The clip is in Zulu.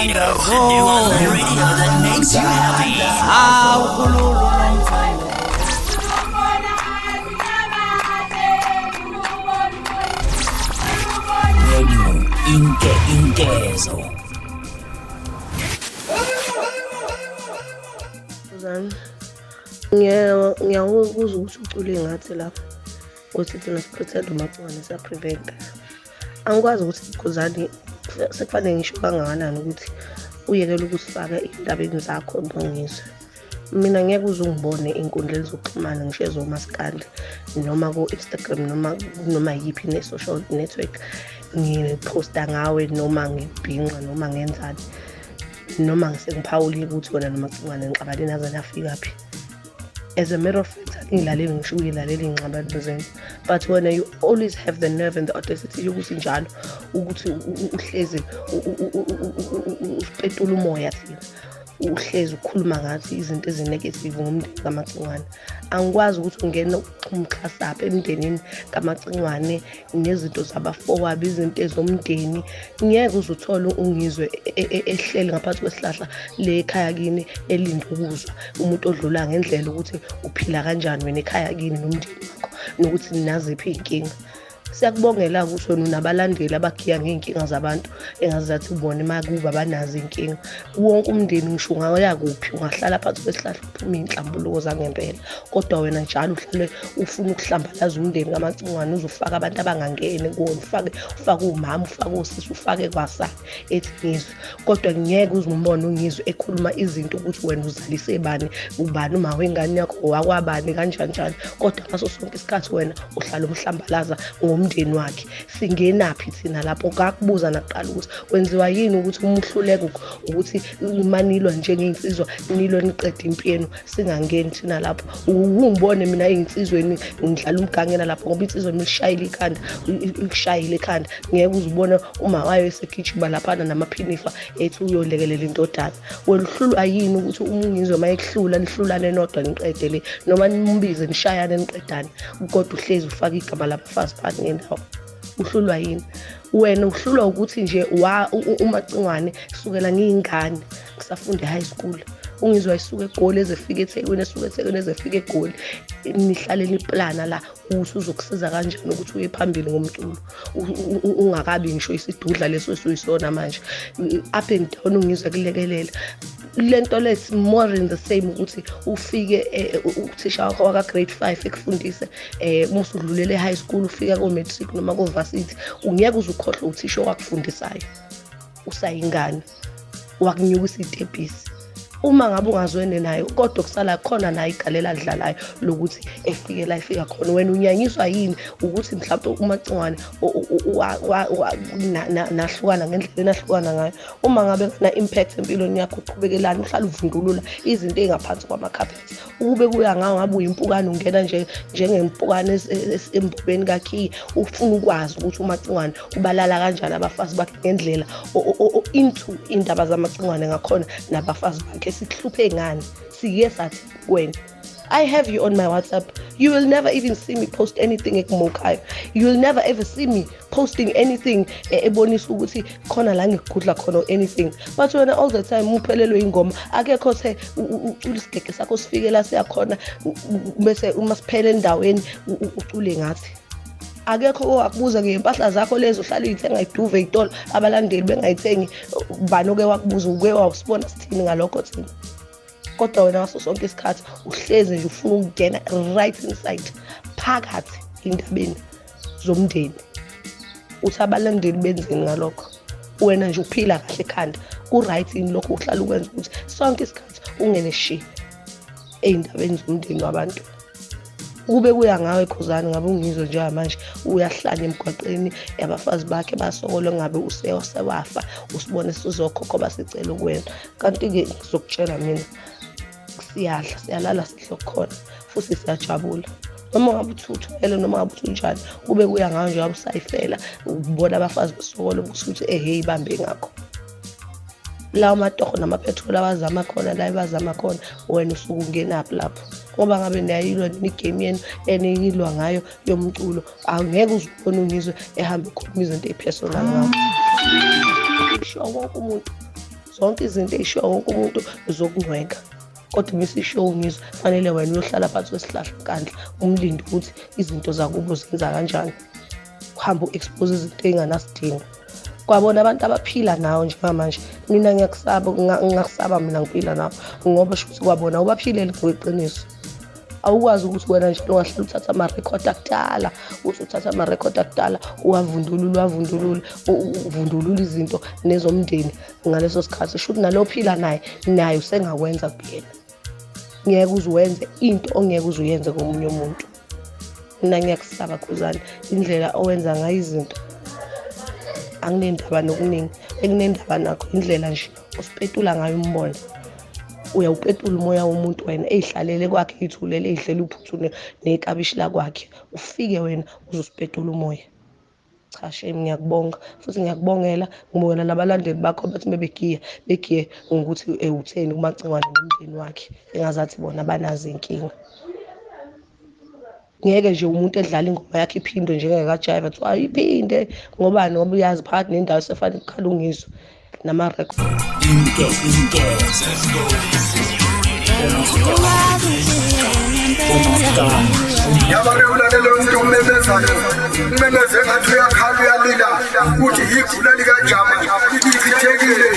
radio that makes you happy. Radio Inkezo. Ngiyakuzwa ukuthi ucule ngathi lapho ukuthi thina siprotect umagciwane siyapreventa. Angikwazi ukuthi Khuzani sekufanele ngisho kangakanani ukuthi uyekele ukusifaka indabeni zakho ngizwe. Mina ngeke uzungibone inkundleni zokuxhumana ngisho ezomaskandi noma ku Instagram noma yipi ne social network ngiposta ngawe noma ngibhinqa noma ngenzani noma ngisengiphawulile ukuthi wena nomagciwane ngixabaleni azana afika phi. As a matter of fact, ngilaleli ngisho uyilaleli ingxabano zenu, but when you always have the nerve and the audacity yokuthi njalo ukuthi uhlezi upetula umoya thina uhlezi ukhuluma ngathi izinto ezinegative ngomndeni kaMagciwane. Angikwazi ukuthi ungene umxhasapha emndenini kaMagciwane nezinto zabafowabo izinto ezomndeni. Ngeke uzuthola ungizwe ehleli ngaphansi kwesihlahla lekhaya kini elinda ukuzwa umuntu odlula ngendlela ukuthi uphila kanjani wena ekhaya kini nomndeni wakho nokuthi ninaziphi inkinga. Siyakubongela ukuthi wena unabalandeli abakhiya ngeenkinga zabantu engazathi ubone makuba banazi inkinga. Wonke umndeni ngisho ungaya kuphi ungahlala phansi kwesihlahla uphuma inhlambuluko zangempela, kodwa wena njalo uhlale ufuna ukuhlambalaza umndeni kaMagciwane uzofaka abantu abangangene kuwona, ufake umama, ufake osisi, ufake kwasa ethi ngizwe. Kodwa ngeke uzumbone ungizwe ekhuluma izinto ukuthi wena uzalise bani, ubani uma wengane yakho wakwabani kanjani, kodwa ngaso sonke isikhathi wena uhlala umhlambalaza umndeni wakhe. Singenaphi thina lapho? Ngakubuza naqala ukuthi wenziwa yini ukuthi umuhluleke ukuthi umanilwa njengeinsizwa nilo niqeda impiyeno singangeni thina lapho. Ungibone mina einsizweni ngidlala umgangena lapho ngoba insizwe imishayile ikhanda ukushayile ekhanda. Ngeke uzubona uma wayo esekhichiba lapha namaphinifa ethi uyolekelela indodana. Weluhlulwa yini ukuthi umungizwe mayehlula lihlulane nodwa niqede le noma nimbize nishayane niqedane kodwa uhlezi ufaka igama labafazi phakathi ngendawo? Uhlulwa yini? Wena uhlulwa ukuthi nje uMagciwane kusukela ngiyingane ngisafunda high school ungizwa isuke eGoli ezefika eThekwini ezefika eGoli nihlaleni iplana la ukuthi uzokusiza kanjani ukuthi uye phambili ngomculo ungakabi ngisho isidudla leso esuyisona manje up and down ungizwa kulekelela. Lento lesi more in the same ukuthi ufike uthisha wakho waka grade 5 ekufundise musudlulele high school ufika ko matric noma ko varsity ungeke uzukhohlwa uthisha wakufundisayo usayingane wakunyuka isitebhisi. Uma ngabe ungazwene nayo kodwa kusala khona nayo igalela adlalayo lokuthi efike la ifika khona, wena unyanyiswa yini ukuthi mhlawumbe uMagciwane nahlukana ngendlela nahlukana ngayo? Uma ngabe kuna impact empilweni yakho uqhubekelana uhlala uvundulula izinto ezingaphansi kwamakhapethi ukube kuya ngawo ngabe uyimpukane ungena njengempukane embobeni kakhiye ufuna ukwazi ukuthi uMagciwane ubalala kanjani abafazi bakhe ngendlela into indaba zaMagciwane ngakhona nabafazi bakhe sihluphe ngani siye sathi wena. I have you on my WhatsApp. You will never even see me post anything ekumokayo. You will never ever see me posting anything ebonisa ukuthi khona la ngikudla khona or anything. But wena all the time uphelelwe ingoma akekho the ucula isigege sakho sifike la siyakhona bese uma siphele endaweni ucule ngathi. Akekho owakubuza ngempahla zakho lezo uhlala uyithenga iduve itolo abalandeli bengayithengi bani oke wakubuza uke wawusibona sithini ngalokho thina. Kodwa wena ngaso sonke isikhathi uhlezi nje ufuna ukungena right inside phakathi indabeni zomndeni. Uthi abalandeli benzeni ngalokho? Wena nje uphila kahle ekhanda ku right in lokho uhlala ukwenza ukuthi sonke isikhathi ungene shi eindabeni zomndeni wabantu. Kube kuya ngawe Khuzani ngabe ungizwe nje manje uyahlala emgwaqeni yabafazi bakhe basokolo ngabe usewafa usibone sizokhokho basicela kuwena. Kanti ke ngizokutshela mina siyalala sihlokhona futhi siyajabula noma ngabe uthuthele noma ngabe uthunjani kube kuya ngawe nje abusayifela ubona abafazi besokolo ukuthi hey ibambe ngakho. Lawo matoho namapetrol abazama khona la bazama khona wena usuku ungenaphi lapho ngoba ngabe niyayilwa igame yenu eniyilwa ngayo yomculo angeke uzubone ungizwe ehamba ikhuluma izinto ezipersonal ngawo. Sho wonke umuntu zonke izinto ey'shiwo wonke umuntu zokunweka. Kodwa uma isishiwo ngizwa fanele wena uyohlala phansi kwesihlahla kandla umlinde ukuthi izinto zakubo zenza kanjani. Uhambe u-expose izinto ey'nganasidingo. Kwabona abantu abaphila nawo njengamanje, mina ngingakusaba mina ngiphila nawo ngoba shuthi kwabona ubaphilele ngokweqiniso. Awukwazi ukuthi wena njalo ungahlala uthatha amarekhodi akudala, uthi uthatha amarekhodi akudala uvundulula izinto nezomndeni ngaleso sikhathi. Shuthi nalo phila naye usengakwenza kuyena. Ngeke uze wenze into ongeke uze uyenze komunye umuntu. Mina ngiyakusaba Khuzani indlela owenza ngayo izinto. Anginendaba nokuningi, ekunendaba nakho indlela nje usipetula ngayo umbono. Uyawupetula umoya womuntu wena ey'hlalele kwakhe ey'thulele ey'hlele uphuthu nekabishi lakwakhe. Ufike wena uzosipetula umoya. Cha shame, ngiyakubonga futhi ngiyakubongela. Ngibongela nabalandeli bakho bathi begiye ngokuthi utheni kuMacengwane nomndeni wakhe, engazathi bona banazo iy'nkinga. Ngeke nje umuntu edlala ingoma yakhe iphindwe njengekaJaiva kuthiwa ayiphinde ngobani, ngoba uyazi phakathi nendawo sefanele ukukhala ungizwe namarekhodi. Yabare ulalele umuntu umemezayo, umemeze ngathi uyakhala uyalila ukuthi igula likaJama lichithekile.